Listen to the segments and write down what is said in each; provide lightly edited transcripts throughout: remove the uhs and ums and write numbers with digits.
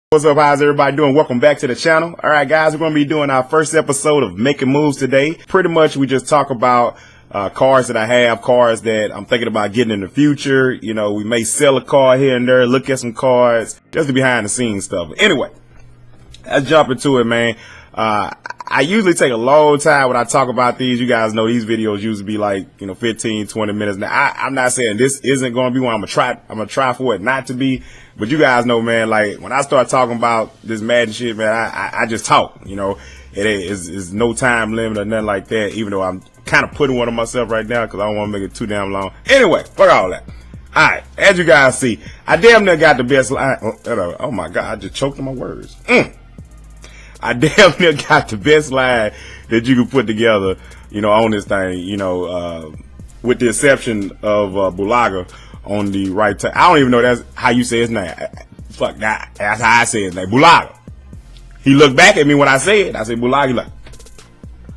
What's up? How's everybody doing? Welcome back to the channel. All right, guys, we're going to be doing our first episode of Making Moves today. Pretty much we just talk about cars that I have, cars that I'm thinking about getting in the future. You know, we may sell a car here and there, look at some cars, just the behind the scenes stuff. Anyway, let's jump into it, man. I usually take a long time when I talk about these. You guys know these videos usually be like, 15, 20 minutes. Now, I'm not saying this isn't going to be one. I'm going to try for it not to be. But you guys know, man, like when I start talking about this Madden shit, man, I just talk, it's no time limit or nothing like that, even though I'm kind of putting one on myself right now because I don't want to make it too damn long. Anyway, fuck all that. All right, as you guys see, I damn near got the best line. Oh my God, I just choked on my words. I damn near got the best line that you can put together, on this thing, with the exception of Bulaga on the right side. I don't even know that's how you say his name. Fuck that. That's how I say his name. Bulaga. He looked back at me when I said Bulaga. He like,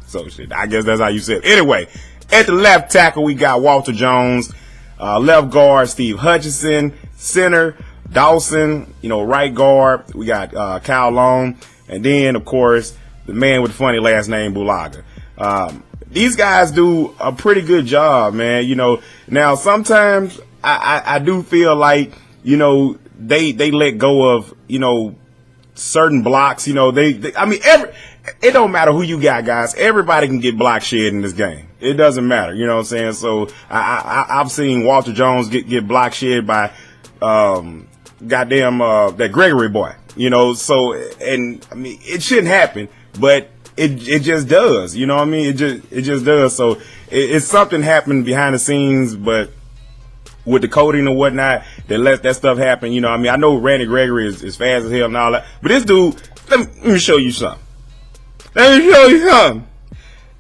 so shit. I guess that's how you said it. Anyway, at the left tackle, we got Walter Jones. Left guard, Steve Hutchinson. Center, Dawson. Right guard, we got Kyle Long. And then, of course, the man with the funny last name, Bulaga. These guys do a pretty good job, man. Now sometimes I do feel like, they let go of, certain blocks, I mean, it don't matter who you got, guys. Everybody can get block shed in this game. It doesn't matter. You know what I'm saying? So I've seen Walter Jones get block shed by, that Gregory boy, so, and I mean, it shouldn't happen, but it just does, what I mean? It just does. So it's something happening behind the scenes, but with the coding and whatnot, that lets that stuff happen. I know Randy Gregory is fast as hell and all that, but this dude, let me show you something.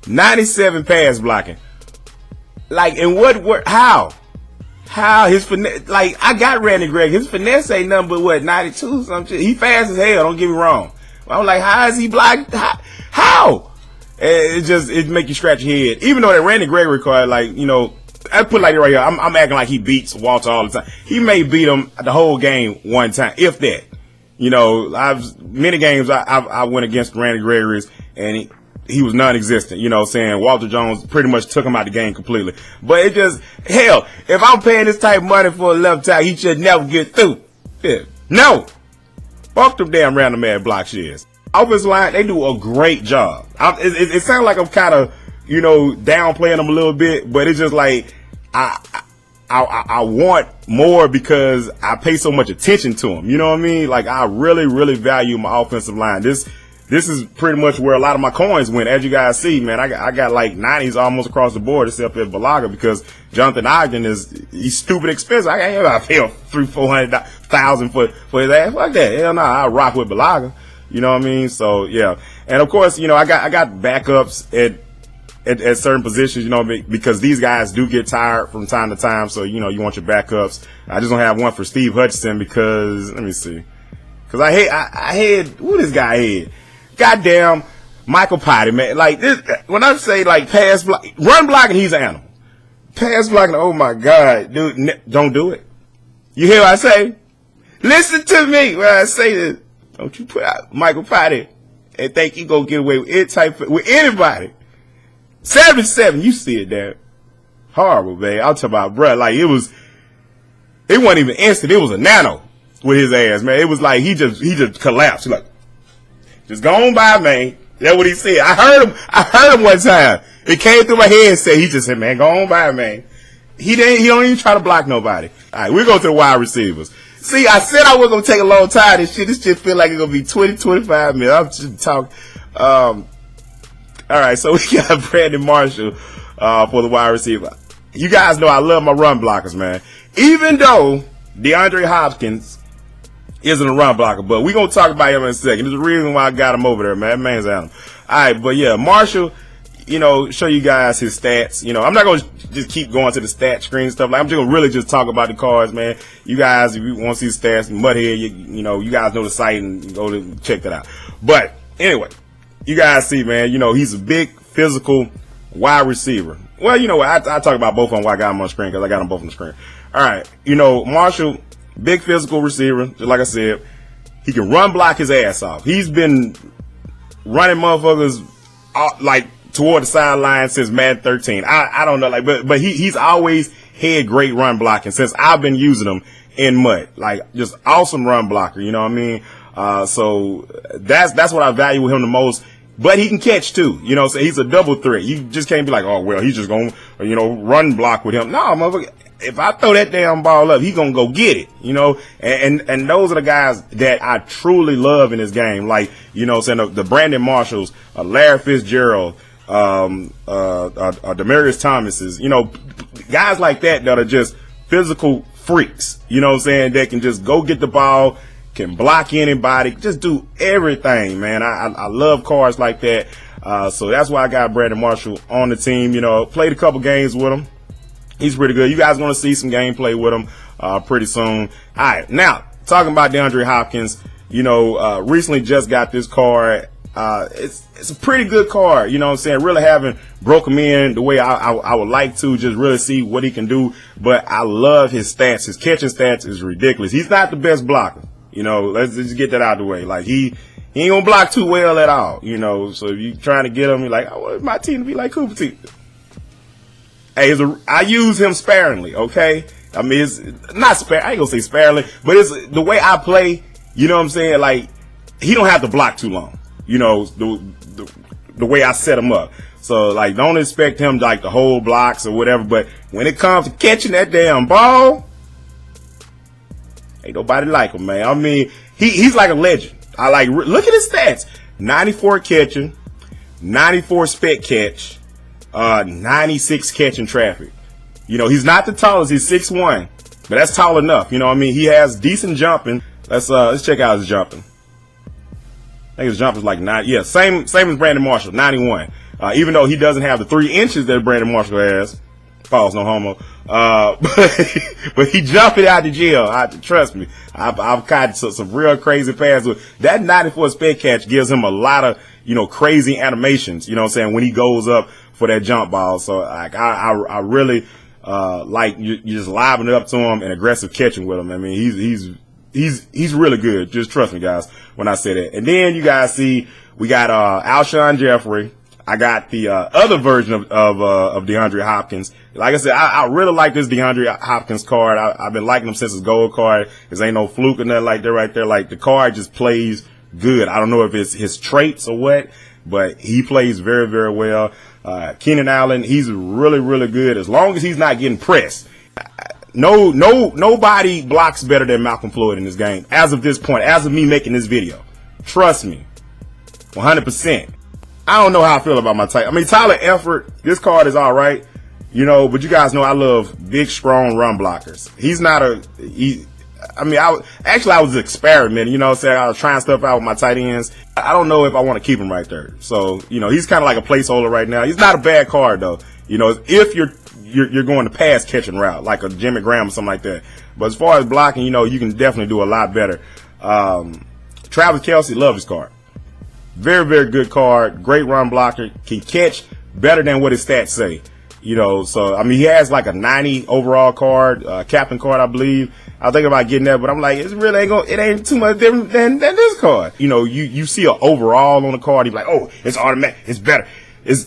97 pass blocking. Like, in what how his finesse, like, I got Randy Gregory, his finesse ain't nothing but 92 something. He fast as hell, don't get me wrong. I'm like, how is he blocked? How? It make you scratch your head. Even though that Randy Gregory card, like, I put it like it right here. I'm acting like he beats Walter all the time. He may beat him the whole game one time, if that. Many games I went against Randy Gregory's and he was non-existent. Saying Walter Jones pretty much took him out the game completely. But it just, hell, if I'm paying this type of money for a left tackle, he should never get through. Yeah. No. Fuck them damn random ass block sheds. Offensive line, they do a great job. It sounds like I'm kind of, downplaying them a little bit, but it's just like, I want more because I pay so much attention to them. You know what I mean? Like, I really, really value my offensive line. This is pretty much where a lot of my coins went. As you guys see, man, I got like 90s almost across the board, except at Bulaga, because Jonathan Ogden he's stupid expensive. I pay him $300,000-$400,000 for his ass. Fuck that. Hell no, I rock with Bulaga. You know what I mean? So yeah. And of course, I got backups at certain positions, because these guys do get tired from time to time. So, you want your backups. I just don't have one for Steve Hutchinson because, let me see. Cause I had, who this guy had? Goddamn Michael Potty, man. Like this, when I say like pass block, run blocking, he's an animal. Pass blocking, oh my God, dude, don't do it. You hear what I say? Listen to me when I say this. Don't you put out Michael Potty and think you gonna get away with with anybody. 77, you see it there. Horrible, man. I'll talk about, bruh, like it wasn't even instant. It was a nano with his ass, man. It was like he just collapsed. He like, just go on by, man. That's what he said. I heard him one time. It came through my head and he just said, man, go on by, man. He don't even try to block nobody. All right, we're going to the wide receivers. See, I said I wasn't going to take a long time. This shit feel like it's going to be 20, 25 minutes. I'm just talking. All right, so we got Brandon Marshall for the wide receiver. You guys know I love my run blockers, man. Even though DeAndre Hopkins isn't a run blocker, but we're going to talk about him in a second. There's a reason why I got him over there, man. That man's out. All right, but yeah, Marshall, show you guys his stats. I'm not going to just keep going to the stat screen and stuff. Like, I'm just going to really just talk about the cards, man. You guys, if you want to see the stats, Muthead, you guys know the site and go to check that out. But anyway, you guys see, man, he's a big physical wide receiver. Well, you know what? I talk about both of them while I got them on screen because I got them both on the screen. All right. Marshall, big physical receiver, just like I said. He can run block his ass off. He's been running motherfuckers like toward the sideline since Madden 13. I don't know, like, but he's always had great run blocking since I've been using him in MUT. Like, just awesome run blocker, you know what I mean? So that's what I value with him the most. But he can catch too, you know, so he's a double threat. You just can't be like, oh, well, he's just gonna, you know, run block with him. No, motherfucker, if I throw that damn ball up, he's gonna go get it, you know, and those are the guys that I truly love in this game. Like, you know, saying the Brandon Marshalls, Larry Fitzgerald, Demaryius Thomases, you know, guys like that are just physical freaks, you know what I'm saying, that can just go get the ball, can block anybody, just do everything, man. I love cards like that. So that's why I got Brandon Marshall on the team. You know, played a couple games with him. He's pretty good. You guys going to see some gameplay with him pretty soon. All right, now talking about DeAndre Hopkins. You know, recently just got this card. It's a pretty good card. You know what I'm saying? Really haven't broke him in the way I would like to, just really see what he can do. But I love his stats. His catching stats is ridiculous. He's not the best blocker. You know, let's just get that out of the way. Like, he ain't gonna block too well at all, you know. So if you trying to get him, you're like, I want my team to be like Kouppa team. Hey, I use him sparingly, okay? I mean, it's not spare. I ain't gonna say sparingly, but it's the way I play. You know what I'm saying? Like, he don't have to block too long. You know, the way I set him up. So, like, don't expect him to, like, the whole blocks or whatever. But when it comes to catching that damn ball, ain't nobody like him, man. I mean, he's like a legend. I like, look at his stats. 94 catching, 94 spec catch, 96 catching traffic. You know, he's not the tallest. He's 6'1", but that's tall enough. You know what I mean? He has decent jumping. Let's check out his jumping. I think his jumping is like 9. Yeah, same as Brandon Marshall, 91. Even though he doesn't have the 3 inches that Brandon Marshall has. Pause, no homo. But he jumping out the jail. Trust me, I've caught some real crazy passes. That 94 spec catch gives him a lot of, you know, crazy animations. You know what I'm saying, when he goes up for that jump ball. So like, I really like you just liven it up to him and aggressive catching with him. I mean, he's really good. Just trust me, guys, when I say that. And then you guys see we got Alshon Jeffrey. I got the other version of DeAndre Hopkins. Like I said, I really like this DeAndre Hopkins card. I've been liking him since his gold card. There ain't no fluke or nothing like that right there. Like, the card just plays good. I don't know if it's his traits or what, but he plays very, very well. Keenan Allen, he's really, really good as long as he's not getting pressed. Nobody blocks better than Malcolm Floyd in this game as of this point, as of me making this video. Trust me, 100%. I don't know how I feel about my type. I mean, Tyler Effort, this card is all right, you know, but you guys know I love big, strong run blockers. He's not I was experimenting, you know what I'm saying? I was trying stuff out with my tight ends. I don't know if I want to keep him right there. So, you know, he's kind of like a placeholder right now. He's not a bad card, though. You know, if you're going the pass catching route, like a Jimmy Graham or something like that. But as far as blocking, you know, you can definitely do a lot better. Travis Kelce, love his card. Very, very good card. Great run blocker. Can catch better than what his stats say. You know, so, I mean, he has like a 90 overall card, captain card, I believe. I was thinking about getting that, but I'm like, it ain't too much different than this card. You know, you see an overall on the card, you be like, oh, it's automatic, it's better. It's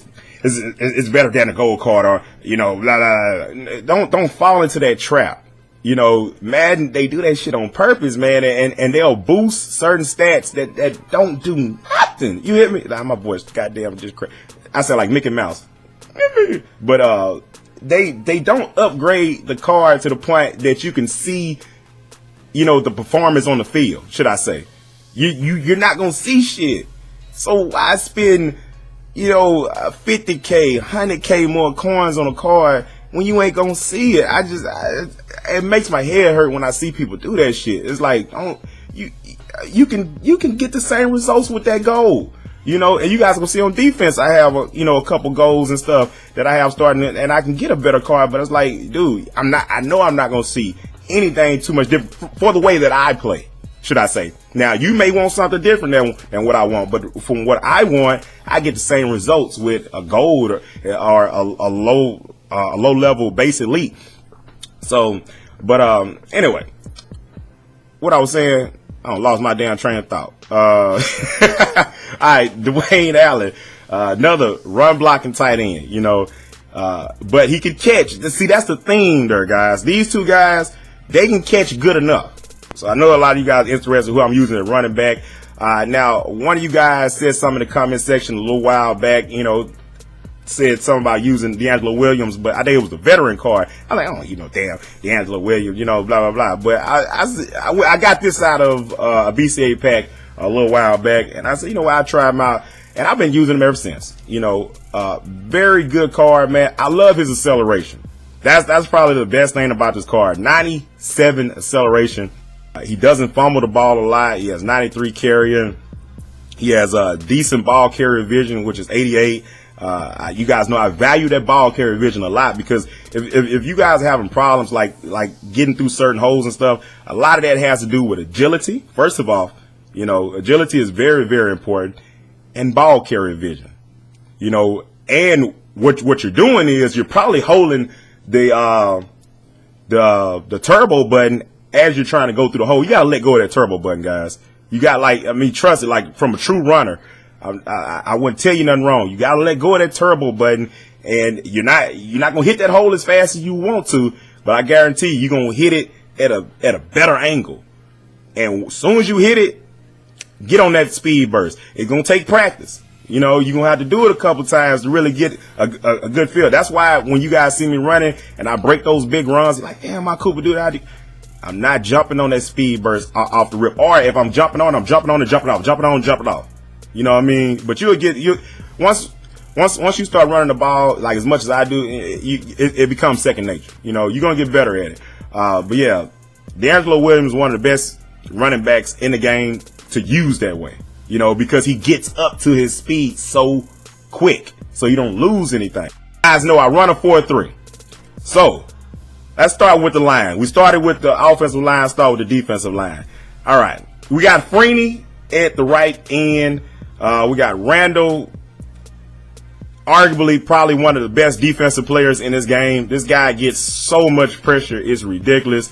better than a gold card, or, you know, blah, blah, blah. Don't fall into that trap. You know, Madden, they do that shit on purpose, man, and they'll boost certain stats that don't do nothing. You hear me? Nah, my voice, goddamn, just crazy. I sound like Mickey Mouse. But they don't upgrade the card to the point that you can see, you know, the performance on the field, should I say. You're not gonna see shit. So why spend, you know, 50K, 100K more coins on a card when you ain't gonna see it? It makes my head hurt when I see people do that shit. It's like, you can get the same results with that gold. You know, and you guys will see on defense, I have a couple goals and stuff that I have starting, and I can get a better card. But it's like, dude, I know I'm not gonna see anything too much different for the way that I play, should I say. Now, you may want something different than what I want, but from what I want, I get the same results with a gold or a low level base elite. So, but anyway, what I was saying, I lost my damn train of thought. All right, Dwayne Allen, another run blocking tight end, you know, but he can catch. See, that's the thing there, guys. These two guys, they can catch good enough. So I know a lot of you guys are interested in who I'm using at running back. Now, one of you guys said something in the comment section a little while back, you know, said something about using D'Angelo Williams, but I think it was the veteran card. I'm like, oh, you know, damn, D'Angelo Williams, you know, blah, blah, blah. But I got this out of a BCA pack a little while back, and I said, you know what, I'll try him out. And I've been using him ever since. You know, very good card, man. I love his acceleration. That's probably the best thing about this card. 97 acceleration. He doesn't fumble the ball a lot. He has 93 carrying. He has a decent ball carrier vision, which is 88. You guys know I value that ball carrier vision a lot, because if you guys are having problems like getting through certain holes and stuff, a lot of that has to do with agility. First of all, you know, agility is very, very important, and ball carrier vision. You know, and what you're doing is you're probably holding the turbo button as you're trying to go through the hole. You gotta let go of that turbo button, guys. You got, like, I mean, trust it, like, from a true runner. I wouldn't tell you nothing wrong. You gotta let go of that turbo button, and you're not gonna hit that hole as fast as you want to, but I guarantee you're gonna hit it at a better angle. And as soon as you hit it, get on that speed burst. It's gonna take practice. You know, you're gonna have to do it a couple times to really get a good feel. That's why when you guys see me running and I break those big runs, you're like, damn, my Kouppa do that. I'm not jumping on that speed burst off the rip. Or if I'm jumping on, I'm jumping on and jumping off, jumping on and jumping off. You know what I mean? But once you start running the ball like as much as I do, it becomes second nature. You know, you're gonna get better at it. But yeah, D'Angelo Williams is one of the best running backs in the game to use that way. You know, because he gets up to his speed so quick, so you don't lose anything. You guys know I run a 4-3. So let's start with the line. We started with the offensive line, start with the defensive line. All right, we got Freeney at the right end. We got Randall, arguably probably one of the best defensive players in this game. This guy gets so much pressure, it's ridiculous.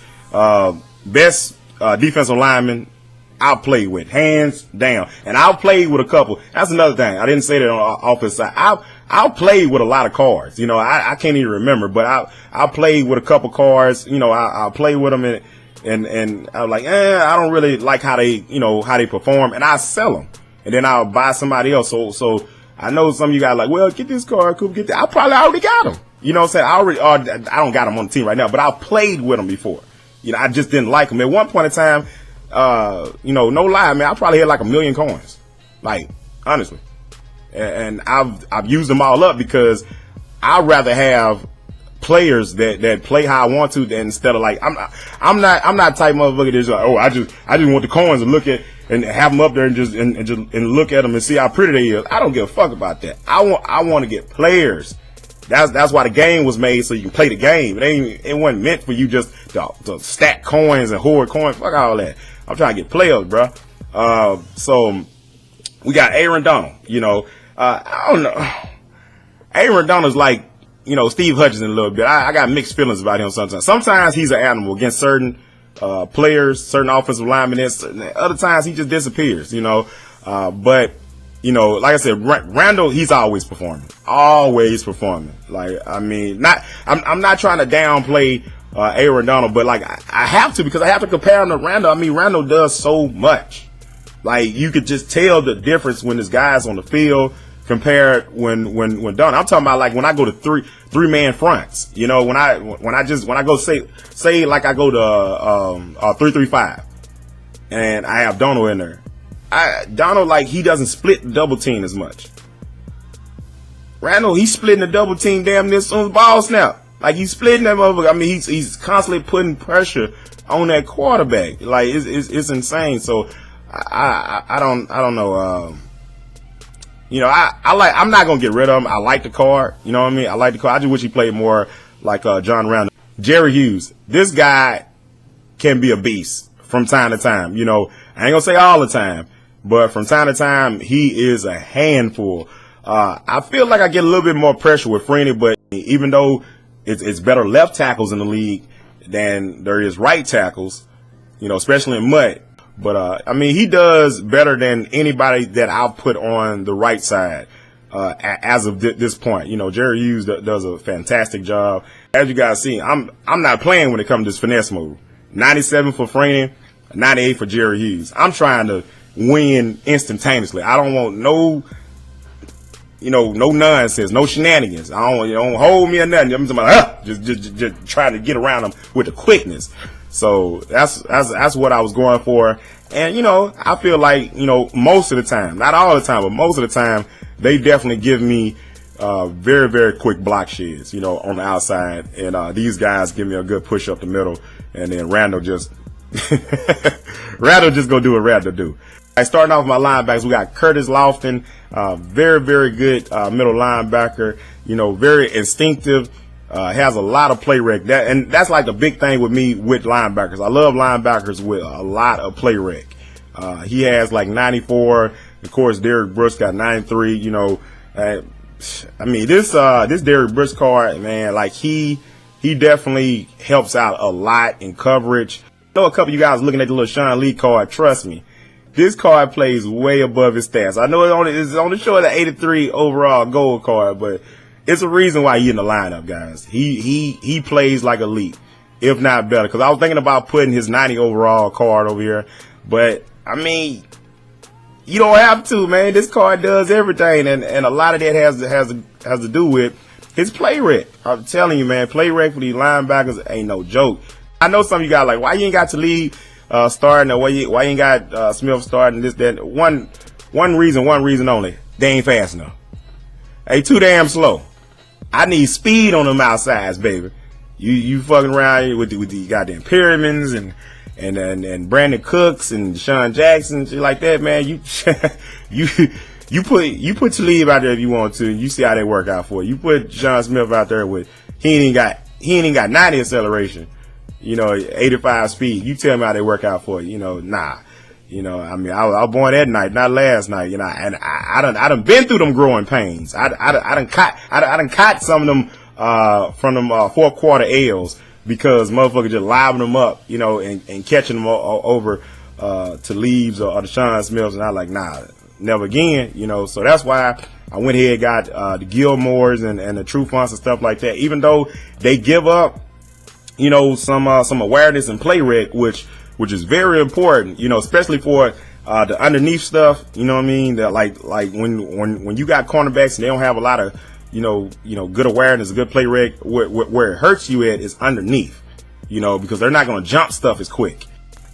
Best defensive lineman I've played with, hands down. And I've played with a couple. That's another thing. I didn't say that on the offense side. I've played with a lot of cards. You know, I can't even remember, but I played with a couple cards. You know, I play with them, and I was like, I don't really like how they perform, and I sell them, and then I'll buy somebody else. So I know some of you guys are like, well, get this card, Kouppa, get that. I probably already got them. You know what I'm saying? I don't got them on the team right now, but I've played with them before. You know, I just didn't like them. At one point in time, you know, no lie, man, I probably had like 1 million coins, like, honestly. And I've used them all up because I'd rather have players that play how I want to than instead of like, I'm not type motherfucker that's like, oh, I just want the coins and look at and have them up there and just look at them and see how pretty they is. I don't give a fuck about that. I want to get players. That's why the game was made, so you can play the game. It wasn't meant for you just to stack coins and hoard coins. Fuck all that. I'm trying to get players, bro. So we got Aaron Donald. You know, I don't know. Aaron Donald's like, you know, Steve Hutchinson a little bit. I got mixed feelings about him sometimes. Sometimes he's an animal against certain players, certain offensive linemen. Other times he just disappears. You know, but you know, like I said, Randall, he's always performing. Always performing. Like, I mean, I'm not trying to downplay Aaron Donald, but like I have to, because I have to compare him to Randall. I mean, Randall does so much. Like, you could just tell the difference when this guy's on the field compared when Donald. I'm talking about like when I go to three-man fronts. You know, when I go say like I go to 3-3-5 and I have Donald in there. Donald, like, he doesn't split the double team as much. Randall, he's splitting the double team damn near as soon as the ball snap. Like, he's splitting that motherfucker. I mean, he's constantly putting pressure on that quarterback. Like, it's insane. So I don't know. You know, I'm not gonna get rid of him. I like the card. You know what I mean? I like the card. I just wish he played more like John Randall. Jerry Hughes, this guy can be a beast from time to time. You know, I ain't gonna say all the time, but from time to time, he is a handful. I feel like I get a little bit more pressure with Freeney, but even though it's better left tackles in the league than there is right tackles, you know, especially in MUT. But I mean, he does better than anybody that I've put on the right side as of this point. You know, Jerry Hughes does a fantastic job. As you guys see, I'm not playing when it comes to this finesse move. 97 for Freeney, 98 for Jerry Hughes. I'm trying to win instantaneously. I don't want no nonsense, no shenanigans. You don't hold me or nothing. I'm just trying to get around them with the quickness. So that's what I was going for. And, you know, I feel like, you know, most of the time, not all the time, but most of the time, they definitely give me very, very quick block sheds, you know, on the outside. And these guys give me a good push up the middle. And then Randall just gonna do what Randall do. Starting off with my linebackers, we got Curtis Lofton, very, very good middle linebacker, you know, very instinctive, has a lot of play rec. And that's like the big thing with me with linebackers. I love linebackers with a lot of play rec. He has like 94. Of course, Derrick Brooks got 93, you know. I mean, this Derrick Brooks card, man, like he definitely helps out a lot in coverage. I know a couple of you guys looking at the little Sean Lee card. Trust me. This card plays way above his stats. I know it's only showing an 83 overall gold card, but it's a reason why he's in the lineup, guys. He plays like elite, if not better. Because I was thinking about putting his 90 overall card over here, but I mean, you don't have to, man. This card does everything, and a lot of that has to do with his play rec. I'm telling you, man, play rec for these linebackers ain't no joke. I know some of you guys like, why you ain't got to leave starting, or why you ain't got Smith starting, this, that. One reason only. They ain't fast enough. They too damn slow. I need speed on them outsides, baby. You fucking around with the goddamn Perrimans and Brandon Cooks and Deshaun Jackson, shit like that, man. You put Talib out there if you want to, and you see how they work out for you. You put John Smith out there with he ain't even got 90 acceleration. You know, 85 speed. You tell me how they work out for you. You know, nah. You know, I mean, I was born that night, not last night. You know, and I done been through them growing pains. I done caught some of them from them fourth quarter L's because motherfuckers just liven them up, you know, and catching them over to Leaves or Deshaun Smiths, and I like, nah, never again. You know, so that's why I went ahead and got the Gilmores and the True Fonts and stuff like that. Even though they give up, you know, some awareness and play rec, which is very important, you know, especially for the underneath stuff. You know what I mean? That like when you got cornerbacks and they don't have a lot of you know good awareness, good play rec, where it hurts you at is underneath, you know, because they're not going to jump stuff as quick.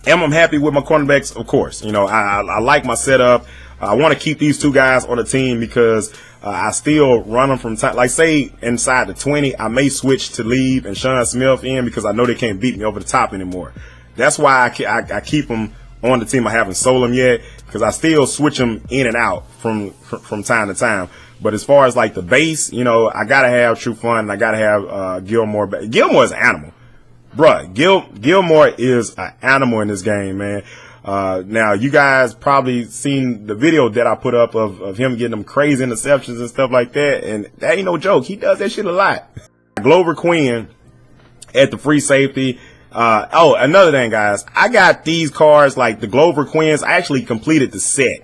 Am I happy with my cornerbacks? Of course. You know, I like my setup. I want to keep these two guys on the team because I still run them from time. Like, say, inside the 20, I may switch to Leave and Sean Smith in because I know they can't beat me over the top anymore. That's why I keep them on the team. I haven't sold them yet because I still switch them in and out from time to time. But as far as like the base, you know, I got to have True Fun and I got to have Gilmore. Gilmore is an animal. Bruh, Gilmore is an animal in this game, man. Now, you guys probably seen the video that I put up of him getting them crazy interceptions and stuff like that. And that ain't no joke. He does that shit a lot. Glover Quinn at the free safety. Oh, another thing, guys. I got these cards, like the Glover Quinns. I actually completed the set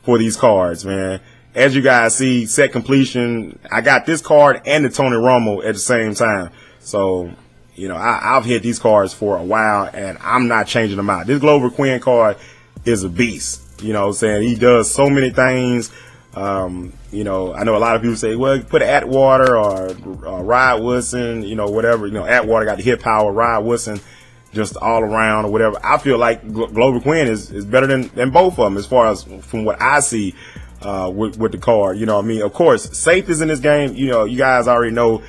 for these cards, man. As you guys see, set completion. I got this card and the Tony Romo at the same time. So, you know, I've hit these cards for a while, and I'm not changing them out. This Glover Quinn card is a beast. You know what I'm saying? He does so many things. You know, I know a lot of people say, well, put Atwater or Rod Woodson, you know, whatever. You know, Atwater got the hit power, Rod Woodson just all around or whatever. I feel like Glover Quinn is better than both of them as far as from what I see with the card. You know what I mean? Of course, safeties in this game, you know, you guys already know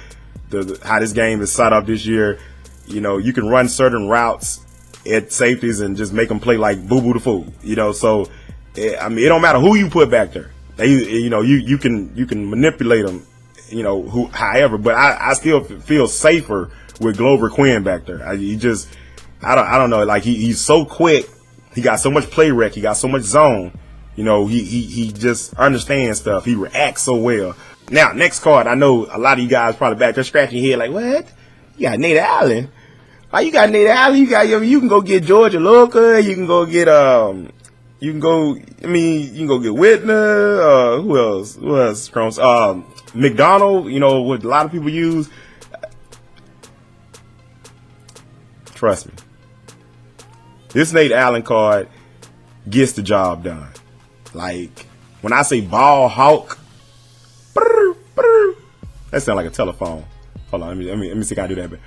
how this game is set up this year. You know, you can run certain routes at safeties and just make them play like boo-boo the fool. You know, so I mean, it don't matter who you put back there. You know, you can manipulate them. You know, however, but I still feel safer with Glover Quinn back there. I don't know. Like he's so quick. He got so much play rec. He got so much zone. You know, he just understands stuff. He reacts so well. Now, next card, I know a lot of you guys probably back there scratching your head like, what? You got Nate Allen. Like you got Nate Allen, you can go get Georgia Loca, you can go get you can go get Whitner, who else? McDonald, you know, what a lot of people use. Trust me. This Nate Allen card gets the job done. Like, when I say ball hawk, that sounds like a telephone. Hold on, let me see if I can do that.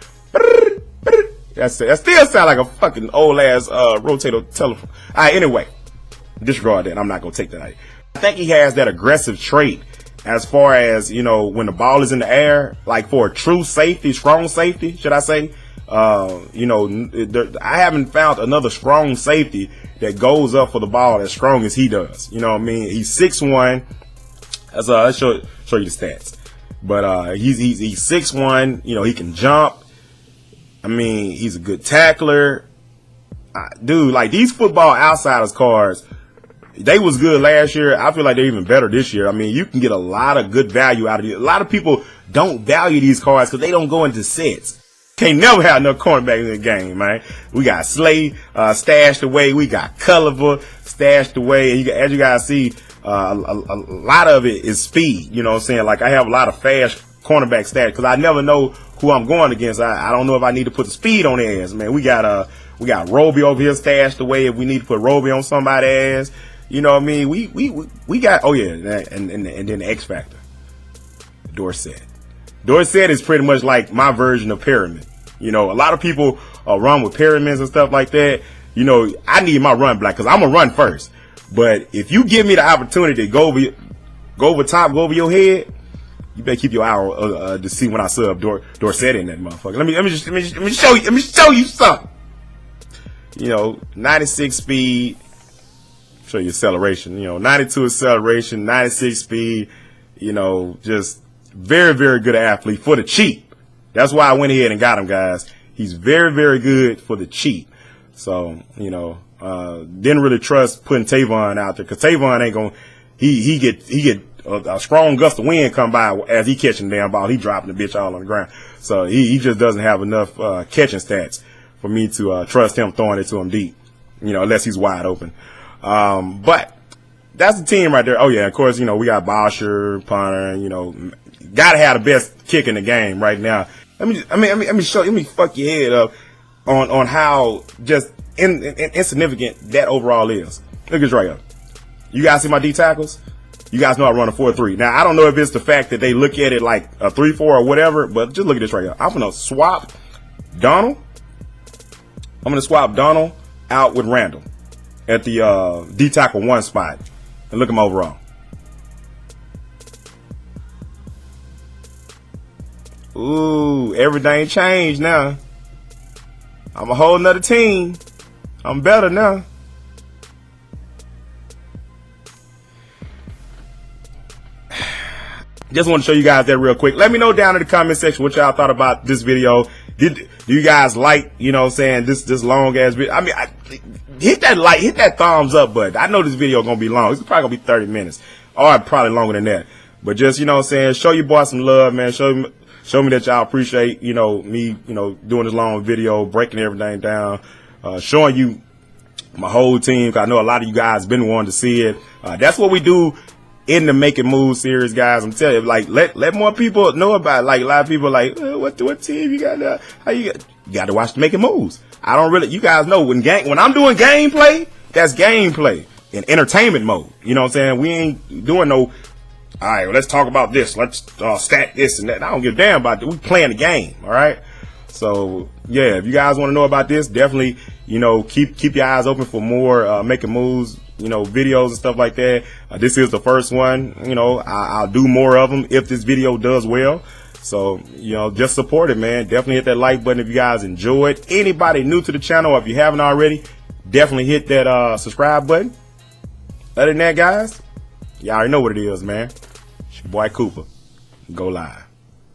That still sounds like a fucking old ass rotator telephone. Alright, anyway, disregard that. I'm not gonna take that out. I think he has that aggressive trait as far as, you know, when the ball is in the air, like for a true safety, strong safety, should I say? You know, I haven't found another strong safety that goes up for the ball as strong as he does. You know what I mean? He's 6'1". Let's show you the stats. But he's 6'1". You know, he can jump. I mean, he's a good tackler. Dude, like these Football Outsiders cards, they was good last year. I feel like they're even better this year. I mean, you can get a lot of good value out of it. A lot of people don't value these cards because they don't go into sets. Can't never have no cornerback in the game, man. We got Slay stashed away. We got Culliver stashed away. And as you guys see, a lot of it is speed. You know what I'm saying? Like I have a lot of fast cornerback stashed because I never know who I'm going against. I don't know if I need to put the speed on their ass, man. We got Roby over here stashed away if we need to put Roby on somebody's ass. You know what I mean? We got, oh yeah, and then the X Factor, Dorsett. Dorsett is pretty much like my version of Pyramid. You know, a lot of people run with pyramids and stuff like that. You know, I need my run black because I'm gonna run first. But if you give me the opportunity to go over top, go over your head, you better keep your eye to see when I sub Dorsett in that motherfucker. Let me show you something. You know, 96 speed. Show you acceleration. You know, 92 acceleration, 96 speed. You know, just very, very good athlete for the cheap. That's why I went ahead and got him, guys. He's very, very good for the cheap. So, you know, didn't really trust putting Tavon out there because Tavon ain't gonna. He get a strong gust of wind come by as he catching the damn ball. He dropping the bitch all on the ground. So he just doesn't have enough catching stats for me to trust him throwing it to him deep. You know, unless he's wide open. But that's the team right there. Oh yeah, of course, you know, we got Bosher, punter, you know, gotta have the best kick in the game right now. Let me fuck your head up on how just insignificant that overall is. Look at this right here. You guys see my D tackles? You guys know I run a 4-3. Now, I don't know if it's the fact that they look at it like a 3-4 or whatever, but just look at this right here. I'm gonna swap Donald. I'm gonna swap Donald out with Randall at the D tackle 1 spot. And look at my overall. Ooh, everything changed now. I'm a whole nother team. I'm better now. Just want to show you guys that real quick. Let me know down in the comment section what y'all thought about this video. Do you guys like, you know what I'm saying, this long ass video? I mean, hit that like, hit that thumbs up button. I know this video gonna be long. It's probably gonna be 30 minutes. Or probably longer than that. But just, you know what I'm saying, show your boy some love, man. Show me that y'all appreciate, you know, me, you know, doing this long video, breaking everything down, showing you my whole team. 'Cause I know a lot of you guys been wanting to see it. That's what we do in the Making Moves series, guys. I'm telling you, like, let more people know about it. Like, a lot of people are like, what team you got there? How you got to watch the Making Moves. I don't really, you guys know when I'm doing gameplay, that's gameplay in entertainment mode. You know what I'm saying? We ain't doing no, all right, well, let's talk about this. Let's stack this and that. I don't give a damn about that. We playing the game. All right. So yeah, if you guys want to know about this, definitely, you know, keep your eyes open for more Making Moves, you know, videos and stuff like that. This is the first one. You know, I'll do more of them if this video does well. So, you know, just support it, man. Definitely hit that like button if you guys enjoyed. Anybody new to the channel, if you haven't already, definitely hit that subscribe button. Other than that, guys, y'all already know what it is, man. It's your boy Kouppa. Go live.